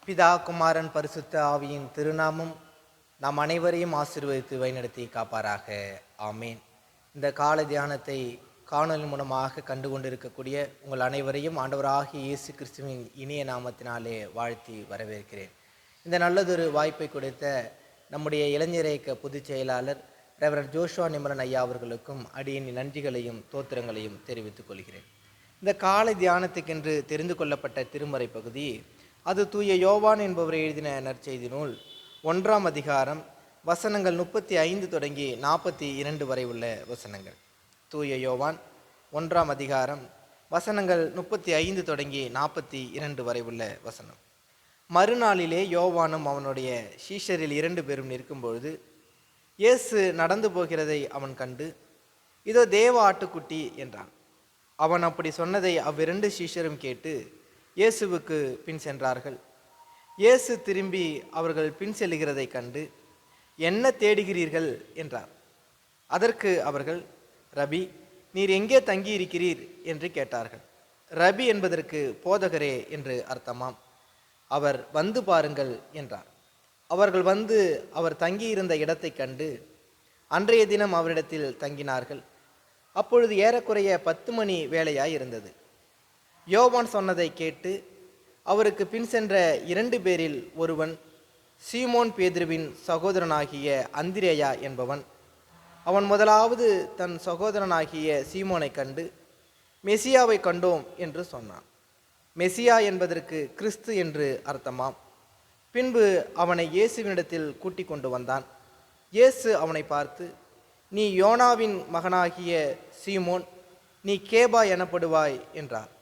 பிதா, குமாரன், பரிசுத்த ஆவியின் திருநாமம் நாம் அனைவரையும் ஆசீர்வதித்து வழிநடத்தி காப்பாராக. ஆமேன். இந்த கால தியானத்தை காணொலி மூலமாக கண்டு கொண்டிருக்கக்கூடிய உங்கள் அனைவரையும் ஆண்டவராகிய இயேசு கிறிஸ்துவின் இனிய நாமத்தினாலே வாழ்த்தி வரவேற்கிறேன். இந்த நல்லதொரு வாய்ப்பை கொடுத்த நம்முடைய இளைஞர் இயக்க பொதுச் செயலாளர் ரெவரண்ட் ஜோஷுவா நிமலன் ஐயா அவர்களுக்கும் அடியின் நன்றிகளையும் தோத்திரங்களையும் தெரிவித்துக் கொள்கிறேன். இந்த காலை தியானத்துக்கென்று தெரிந்து கொள்ளப்பட்ட திருமறை பகுதி அது தூய யோவான் என்பவர் எழுதின நற்செய்தி நூல் 1ஆம் அதிகாரம் வசனங்கள் 35 தொடங்கி 42 வரை உள்ள வசனங்கள். தூய யோவான் 1ஆம் அதிகாரம் வசனங்கள் 35 தொடங்கி 42 வரை உள்ள வசனம். மறுநாளிலே யோவானும் அவனுடைய சீஷரில் 2 பேரும் நிற்கும்பொழுது இயேசு நடந்து போகிறதை அவன் கண்டு, இதோ தேவ ஆட்டுக்குட்டி என்றான். அவன் அப்படி சொன்னதை அவ்விரண்டு சீஷரும் கேட்டு இயேசுவுக்கு பின் சென்றார்கள். இயேசு திரும்பி அவர்கள் பின் செல்லுகிறதை கண்டு, என்ன தேடுகிறீர்கள் என்றார். அதற்கு அவர்கள், ரபி, நீர் எங்கே தங்கியிருக்கிறீர் என்று கேட்டார்கள். ரபி என்பதற்கு போதகரே என்று அர்த்தமாம். அவர் வந்து பாருங்கள் என்றார். அவர்கள் வந்து அவர் தங்கியிருந்த இடத்தை கண்டு அன்றைய தினம் அவரிடத்தில் தங்கினார்கள். அப்பொழுது ஏறக்குறைய 10 மணி வேளையாய் இருந்தது. யோவான் சொன்னதை கேட்டு அவருக்கு பின் சென்ற 2 பேரில் ஒருவன் சீமோன் பேதுருவின் சகோதரனாகிய அந்திரேயா என்பவன். அவன் முதலாவது தன் சகோதரனாகிய சீமோனை கண்டு, மெசியாவை கண்டோம் என்று சொன்னான். மெசியா என்பதற்கு கிறிஸ்து என்று அர்த்தமாம். பின்பு அவனை இயேசுவினிடத்தில் கூட்டிக் கொண்டு வந்தான். இயேசு அவனை பார்த்து, நீ யோனாவின் மகனாகிய சீமோன், நீ கேபா எனப்படுவாய் என்றார்.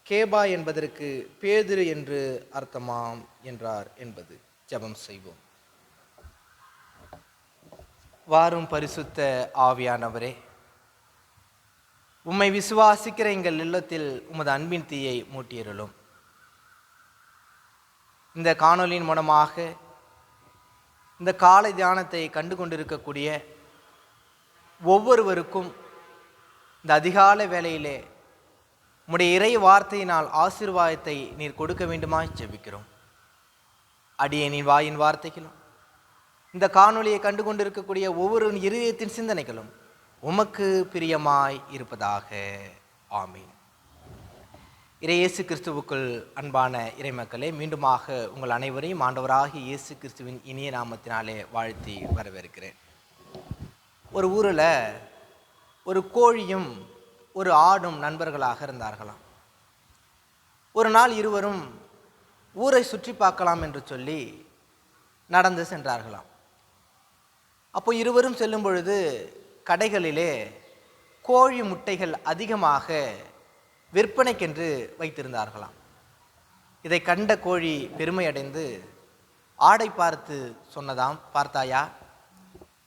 கேபா என்பதற்கு பேதுரு என்று அர்த்தமாம் என்றார் என்பது. ஜெபம் செய்வோம். வாரும் பரிசுத்த ஆவியானவரே, உம்மை விசுவாசிக்கிற எங்கள் இல்லத்தில் உமது அன்பின் தீயை மூட்டியருளும். இந்த காணொலியின் மூலமாக இந்த காலை தியானத்தை கண்டு கொண்டிருக்கக்கூடிய ஒவ்வொருவருக்கும் இந்த அதிகாலை வேளையிலே உம்முடைய இறை வார்த்தையினால் ஆசீர்வாதத்தை நீர் கொடுக்க வேண்டுமாய் ஜெபிக்கிறோம். அடியேனின் வாயின் வார்த்தைகளும் இந்த காணொலியை கண்டு கொண்டிருக்கக்கூடிய ஒவ்வொரு இருதயத்தின் சிந்தனைகளும் உமக்கு பிரியமாய் இருப்பதாக. ஆமீன். இயேசு கிறிஸ்துவுக்குள் அன்பான இறைமக்களே, மீண்டுமாக உங்கள் அனைவரையும் ஆண்டவராகிய இயேசு கிறிஸ்துவின் இனிய நாமத்தினாலே வாழ்த்தி வரவேற்கிறேன். ஒரு ஊரில் ஒரு கோழியும் ஒரு ஆடும் நண்பர்களாக இருந்தார்களாம். ஒரு நாள் இருவரும் ஊரை சுற்றி பார்க்கலாம் என்று சொல்லி நடந்து சென்றார்களாம். அப்போ இருவரும் செல்லும் பொழுது கடைகளிலே கோழி முட்டைகள் அதிகமாக விற்பனைக்கென்று வைத்திருந்தார்களாம். இதை கண்ட கோழி பெருமையடைந்து ஆடை பார்த்து சொன்னதாம், பார்த்தாயா,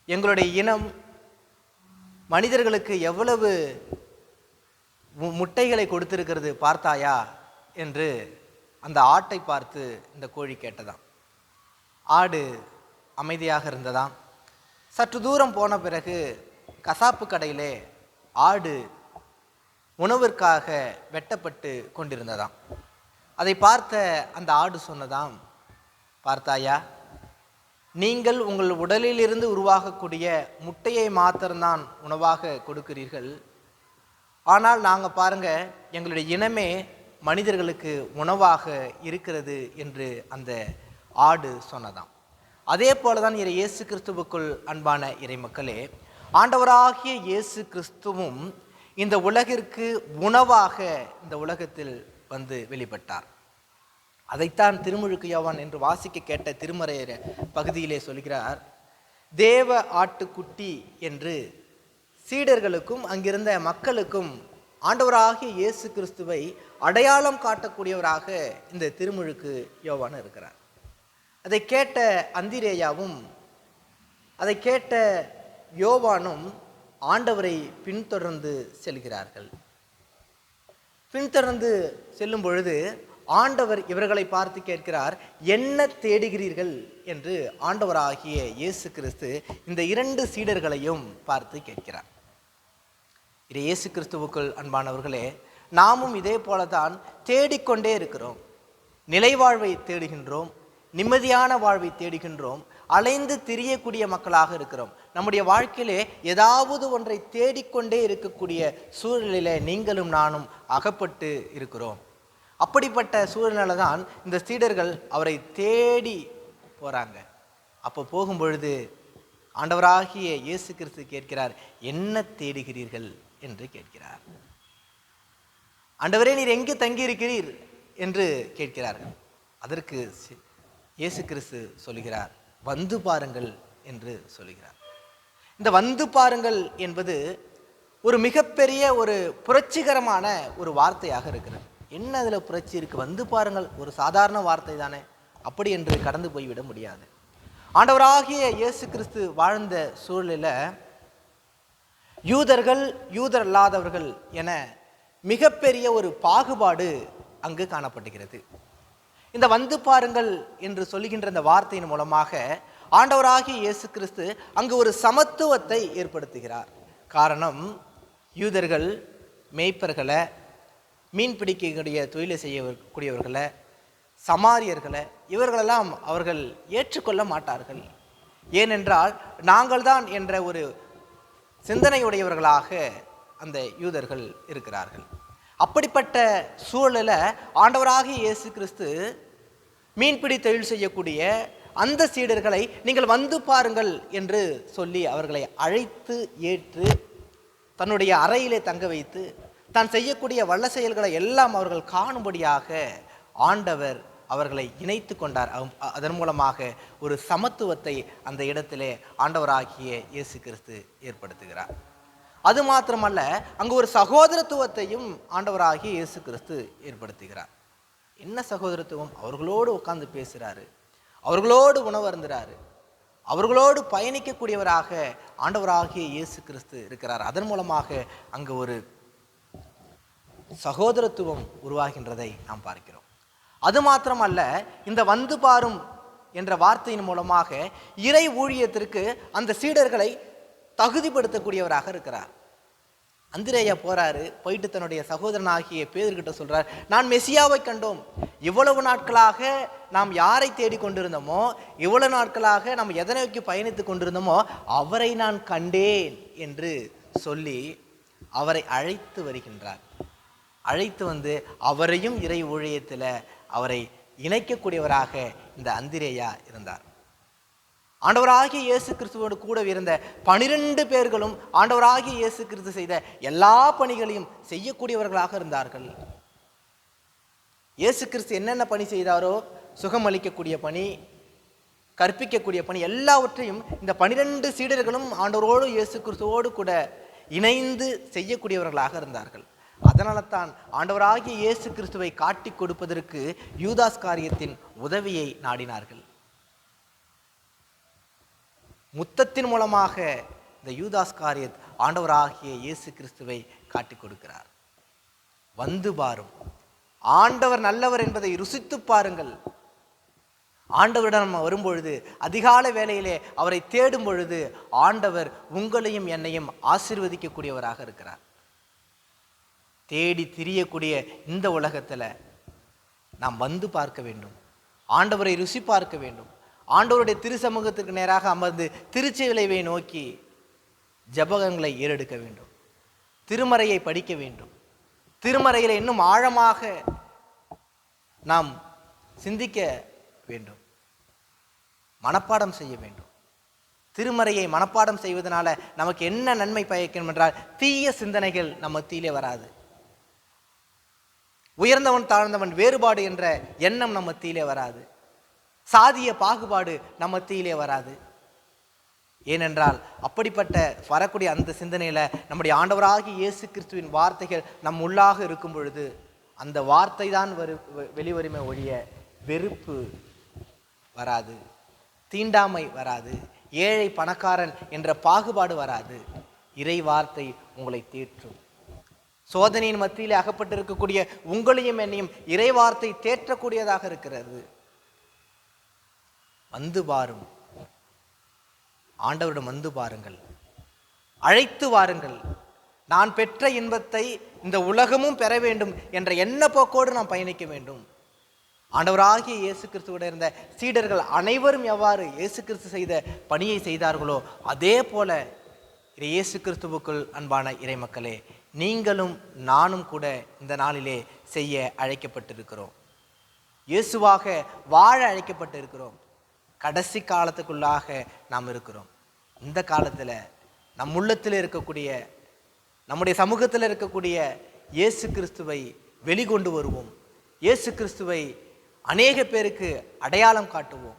எங்களுடைய இனம் மனிதர்களுக்கு எவ்வளவு முட்டைகளை கொடுத்திருக்கிறது பார்த்தாயா என்று அந்த ஆட்டை பார்த்து இந்த கோழி கேட்டதாம். ஆடு அமைதியாக இருந்ததாம். சற்று தூரம் போன பிறகு கசாப்பு கடையிலே ஆடு உணவிற்காக வெட்டப்பட்டு கொண்டிருந்ததாம். அதை பார்த்த அந்த ஆடு சொன்னதாம், பார்த்தாயா, நீங்கள் உங்கள் உடலிலிருந்து உருவாகக்கூடிய முட்டையை மாத்திரம்தான் உணவாக கொடுக்கிறீர்கள், ஆனால் நாங்கள் பாருங்க, எங்களுடைய இனமே மனிதர்களுக்கு உணவாக இருக்கிறது என்று அந்த ஆடு சொன்னதாம். அதே போல தான் இயேசு கிறிஸ்துவுக்குள் அன்பான இறைமக்களே, ஆண்டவராகிய இயேசு கிறிஸ்துவும் இந்த உலகிற்கு உணவாக இந்த உலகத்தில் வந்து வெளிப்பட்டார். அதைத்தான் திருமுழுக்கு யோவான் என்று வாசிக்க கேட்ட திருமறை பகுதியிலே சொல்கிறார். தேவ ஆட்டுக்குட்டி என்று சீடர்களுக்கும் அங்கிருந்த மக்களுக்கும் ஆண்டவராகிய இயேசு கிறிஸ்துவை அடையாளம் காட்டக்கூடியவராக இந்த திருமுழுக்கு யோவான் இருக்கிறார். அதை கேட்ட அந்திரேயாவும் அதை கேட்ட யோவானும் ஆண்டவரை பின்தொடர்ந்து செல்கிறார்கள். பின்தொடர்ந்து செல்லும் பொழுது ஆண்டவர் இவர்களை பார்த்து கேட்கிறார், என்ன தேடுகிறீர்கள் என்று ஆண்டவராகிய இயேசு கிறிஸ்து இந்த 2 சீடர்களையும் பார்த்து கேட்கிறார். இயேசு கிறிஸ்துவுக்குள் அன்பானவர்களே, நாமும் இதே போலதான் தேடிக்கொண்டே இருக்கிறோம். நிலைவாழ்வை தேடுகின்றோம், நிம்மதியான வாழ்வை தேடுகின்றோம், அலைந்து திரியக்கூடிய மக்களாக இருக்கிறோம். நம்முடைய வாழ்க்கையிலே ஏதாவது ஒன்றை தேடிக்கொண்டே இருக்கக்கூடிய சூழ்நிலையில நீங்களும் நானும் அகப்பட்டு இருக்கிறோம். அப்படிப்பட்ட சூழ்நிலை தான் இந்த சீடர்கள் அவரை தேடி போறாங்க. அப்போ போகும்பொழுது ஆண்டவராகிய இயேசு கிறிஸ்து கேட்கிறார், என்ன தேடுகிறீர்கள் என்று கேட்கிறார். ஆண்டவரே, நீர் எங்கே தங்கி இருக்கிறீர் என்று கேட்கிறார்கள். அதற்கு இயேசு கிறிஸ்து சொல்கிறார், வந்து பாருங்கள் என்று சொல்கிறார். இந்த வந்து பாருங்கள் என்பது ஒரு மிகப்பெரிய ஒரு புரட்சிகரமான ஒரு வார்த்தையாக இருக்கிறது. என்ன அதில் புரட்சி இருக்கு? வந்து பாருங்கள் ஒரு சாதாரண வார்த்தை தானே, அப்படி என்று கடந்து போய்விட முடியாது. ஆண்டவராகிய இயேசு கிறிஸ்து வாழ்ந்த சூழலில் யூதர்கள் யூதர் அல்லாதவர்கள் என மிகப்பெரிய ஒரு பாகுபாடு அங்கு காணப்படுகிறது. இந்த வந்து பாருங்கள் என்று சொல்லுகின்ற இந்த வார்த்தையின் மூலமாக ஆண்டவராகிய இயேசு கிறிஸ்து அங்கு ஒரு சமத்துவத்தை ஏற்படுத்துகிறார். காரணம், யூதர்கள் மேய்ப்பர்களை, மீன் பிடிக்கக்கூடிய தொழிலை செய்யக்கூடியவர்களை, சமாரியர்களை, இவர்களெல்லாம் அவர்கள் ஏற்றுக்கொள்ள மாட்டார்கள். ஏனென்றால் நாங்கள் தான் என்ற ஒரு சிந்தனையுடையவர்களாக அந்த யூதர்கள் இருக்கிறார்கள். அப்படிப்பட்ட சூழலில் ஆண்டவராகிய இயேசு கிறிஸ்து மீன்பிடி தொழில் செய்யக்கூடிய அந்த சீடர்களை நீங்கள் வந்து பாருங்கள் என்று சொல்லி அவர்களை அழைத்து ஏற்று தன்னுடைய அறையிலே தங்க வைத்து தான் செய்யக்கூடிய வல்ல செயல்களை எல்லாம் அவர்கள் காணும்படியாக ஆண்டவர் அவர்களை இணைத்து கொண்டார். அதன் மூலமாக ஒரு சமத்துவத்தை அந்த இடத்திலே ஆண்டவராகிய இயேசு கிறிஸ்து ஏற்படுத்துகிறார். அது மாத்திரமல்ல, அங்கு ஒரு சகோதரத்துவத்தையும் ஆண்டவராகிய இயேசு கிறிஸ்து ஏற்படுத்துகிறார். என்ன சகோதரத்துவம்? அவர்களோடு உட்கார்ந்து பேசுகிறாரு, அவர்களோடு உணவு அருந்துறாரு, அவர்களோடு பயணிக்கக்கூடியவராக ஆண்டவராகிய இயேசு கிறிஸ்து இருக்கிறார். அதன் மூலமாக அங்கு ஒரு சகோதரத்துவம் உருவாகின்றதை நாம் பார்க்கிறோம். அது மாத்திரமல்ல, இந்த வந்து பாரும் என்ற வார்த்தையின் மூலமாக இறை ஊழியத்திற்கு அந்த சீடர்களை தகுதிப்படுத்தக்கூடியவராக இருக்கிறார். அந்திரேயா போறாரு, போயிட்டு தன்னுடைய சகோதரனாகிய பேதுருகிட்ட சொல்றார், நான் மெசியாவை கண்டோம். இவ்வளவு நாட்களாக நாம் யாரை தேடிக்கொண்டிருந்தோமோ, இவ்வளவு நாட்களாக நாம் எதனை நோக்கி பயணித்து கொண்டிருந்தோமோ அவரை நான் கண்டேன் என்று சொல்லி அவரை அழைத்து வருகின்றார். அழைத்து வந்து அவரையும் இறை ஊழியத்தில் அவரை இணைக்கக்கூடியவராக இந்த அந்திரேயா இருந்தார். ஆண்டவராகிய இயேசு கிறிஸ்துவோடு கூட இருந்த 12 பேர்களும் ஆண்டவராகிய இயேசு கிறிஸ்து செய்த எல்லா பணிகளையும் செய்யக்கூடியவர்களாக இருந்தார்கள். இயேசு கிறிஸ்து என்னென்ன பணி செய்தாரோ, சுகமளிக்கக்கூடிய பணி, கற்பிக்கக்கூடிய பணி, எல்லாவற்றையும் இந்த 12 சீடர்களும் ஆண்டவரோடு இயேசு கிறிஸ்துவோடு கூட இணைந்து செய்யக்கூடியவர்களாக இருந்தார்கள். அதனால தான் ஆண்டவராகிய இயேசு கிறிஸ்துவை காட்டி கொடுப்பதற்கு யூதாஸ்காரியத்தின் உதவியை நாடினார்கள். முத்தத்தின் மூலமாக இந்த யூதாஸ்காரியத் ஆண்டவராகிய இயேசு கிறிஸ்துவை காட்டி கொடுக்கிறார். வந்து பாரும், ஆண்டவர் நல்லவர் என்பதை ருசித்து பாருங்கள். ஆண்டவரிடம் நம்ம வரும்பொழுது, அதிகாலை வேளையிலே அவரை தேடும் பொழுது ஆண்டவர் உங்களையும் என்னையும் ஆசீர்வதிக்கக்கூடியவராக இருக்கிறார். தேடி திரியக்கூடிய இந்த உலகத்தில் நாம் வந்து பார்க்க வேண்டும், ஆண்டவரை ருசி பார்க்க வேண்டும். ஆண்டவருடைய திருச்சமூகத்திற்கு நேராக அமர்ந்து திருச்செவிளைவை நோக்கி ஜபகங்களை ஏறெடுக்க வேண்டும், திருமறையை படிக்க வேண்டும், திருமறையில் இன்னும் ஆழமாக நாம் சிந்திக்க வேண்டும், மனப்பாடம் செய்ய வேண்டும். திருமறையை மனப்பாடம் செய்வதனால நமக்கு என்ன நன்மை பயக்கும் என்றால், தீய சிந்தனைகள் நம்ம மத்தியிலே வராது. உயர்ந்தவன் தாழ்ந்தவன் வேறுபாடு என்ற எண்ணம் நம்ம மத்தியிலே வராது. சாதிய பாகுபாடு நம்ம மத்தியிலே வராது. ஏனென்றால் அப்படிப்பட்ட வரக்கூடிய அந்த சிந்தனையில நம்முடைய ஆண்டவராகிய இயேசு கிறிஸ்துவின் வார்த்தைகள் நம் உள்ளாக இருக்கும் பொழுது அந்த வார்த்தை தான் வெளிவருமே ஒழிய வெறுப்பு வராது, தீண்டாமை வராது, ஏழை பணக்காரன் என்ற பாகுபாடு வராது. இறை வார்த்தை உங்களை தேற்றும். சோதனையின் மத்தியிலே அகப்பட்டிருக்கக்கூடிய உங்களையும் என்னையும் இறை வார்த்தை தேற்றக்கூடியதாக இருக்கிறது. வந்து பாரும், ஆண்டவரிடம் வந்து பாருங்கள், அழைத்து வாருங்கள். நான் பெற்ற இன்பத்தை இந்த உலகமும் பெற வேண்டும் என்ற எண்ண போக்கோடு நாம் பயணிக்க வேண்டும். ஆண்டவராகிய இயேசு கிறிஸ்துவோட இருந்த சீடர்கள் அனைவரும் எவ்வாறு இயேசு கிறிஸ்து செய்த பணியை செய்தார்களோ அதே போல இயேசு கிறிஸ்துவுக்குள் அன்பான இறைமக்களே, நீங்களும் நானும் கூட இந்த நாளிலே செய்ய அழைக்கப்பட்டிருக்கிறோம். இயேசுவாக வாழ அழைக்கப்பட்டிருக்கிறோம். கடைசி காலத்துக்குள்ளாக நாம் இருக்கிறோம். இந்த காலத்தில் நம் உள்ளத்தில் இருக்கக்கூடிய, நம்முடைய சமூகத்தில் இருக்கக்கூடிய இயேசு கிறிஸ்துவை வெளிக்கொண்டு வருவோம். இயேசு கிறிஸ்துவை அநேக பேருக்கு அடையாளம் காட்டுவோம்.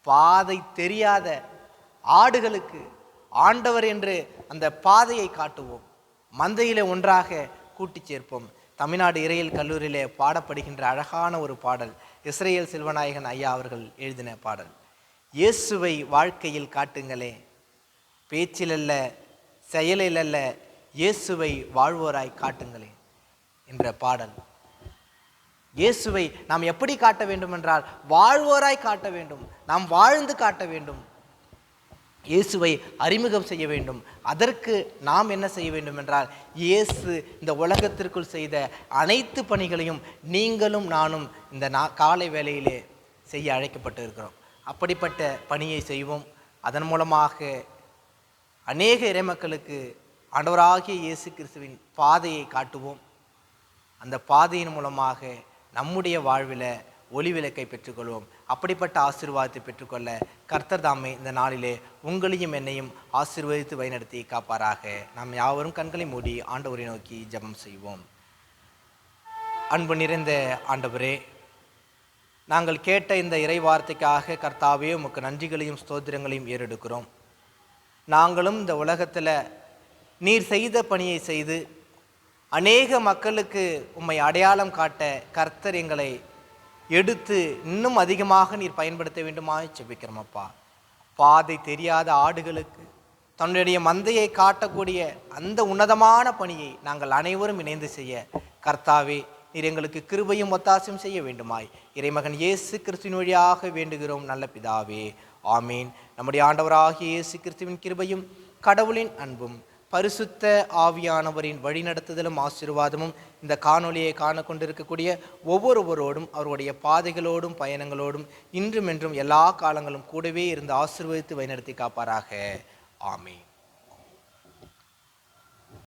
பாதை தெரியாத ஆடுகளுக்கு ஆண்டவர் என்று அந்த பாதையை காட்டுவோம். மந்தையிலே ஒன்றாக கூட்டி சேர்ப்போம். தமிழ்நாடு இறையியல் கல்லூரியிலே பாடப்படுகின்ற அழகான ஒரு பாடல், இஸ்ரேல் செல்வநாயகன் ஐயா அவர்கள் எழுதின பாடல். இயேசுவை வாழ்க்கையில் காட்டுங்களே, பேச்சில் அல்ல செயலில் அல்ல, இயேசுவை வாழ்வோராய் காட்டுங்களே என்ற பாடல். இயேசுவை நாம் எப்படி காட்ட வேண்டும் என்றால் வாழ்வோராய் காட்ட வேண்டும். நாம் வாழ்ந்து காட்ட வேண்டும். இயேசுவை அறிமுகம் செய்ய வேண்டும். அதற்கு நாம் என்ன செய்ய வேண்டும் என்றால், இயேசு இந்த உலகத்திற்குள் செய்த அனைத்து பணிகளையும் நீங்களும் நானும் இந்த காலை வேளையிலே செய்ய அழைக்கப்பட்டு இருக்கிறோம். அப்படிப்பட்ட பணியை செய்வோம். அதன் மூலமாக அநேக இறைமக்களுக்கு ஆண்டவராகிய இயேசு கிறிஸ்துவின் பாதையை காட்டுவோம். அந்த பாதையின் மூலமாக நம்முடைய வாழ்வில் ஒளி விளக்கை பெற்றுக்கொள்வோம். அப்படிப்பட்ட ஆசீர்வாதத்தை பெற்றுக்கொள்ள கர்த்தர் தாமே இந்த நாளிலே உங்களையும் என்னையும் ஆசீர்வதித்து வழிநடத்தி காப்பாராக. நாம் யாவரும் கண்களை மூடி ஆண்டவரை நோக்கி ஜெபம் செய்வோம். அன்பு நிறைந்த ஆண்டவரே, நாங்கள் கேட்ட இந்த இறை வார்த்தைக்காக கர்த்தாவே உமக்கு நன்றிகளையும் ஸ்தோத்திரங்களையும் ஏறெடுக்கிறோம். நாங்களும் இந்த உலகத்தில் நீர் செய்த பணியை செய்து அநேக மக்களுக்கு உம்மை அடையாளம் காட்ட கர்த்தர் எங்களை எடுத்து இன்னும் அதிகமாக நீர் பயன்படுத்த வேண்டுமாய் ஜெபிக்கிறோம் அப்பா. பாதை தெரியாத ஆடுகளுக்கு தன்னுடைய மந்தையை காட்டக்கூடிய அந்த உன்னதமான பணியை நாங்கள் அனைவரும் இணைந்து செய்ய கர்த்தாவே நீர் எங்களுக்கு கிருபையும் ஒத்தாசையும் செய்ய வேண்டுமாய் இறைமகன் இயேசு கிறிஸ்துவின் வழியாக வேண்டுகிறோம் நல்ல பிதாவே, ஆமீன். நம்முடைய ஆண்டவராகிய இயேசு கிறிஸ்துவின் கிருபையும் கடவுளின் அன்பும் பரிசுத்த ஆவியானவரின் வழிநடத்துதலும் ஆசீர்வாதமும் இந்த காணொலியை காண கொண்டிருக்கக்கூடிய ஒவ்வொருவரோடும் அவருடைய பாதைகளோடும் பயணங்களோடும் இன்றும் என்றும் எல்லா காலங்களும் கூடவே இருந்து ஆசீர்வதித்து வழிநடத்தி காப்பாராக. ஆமீன்.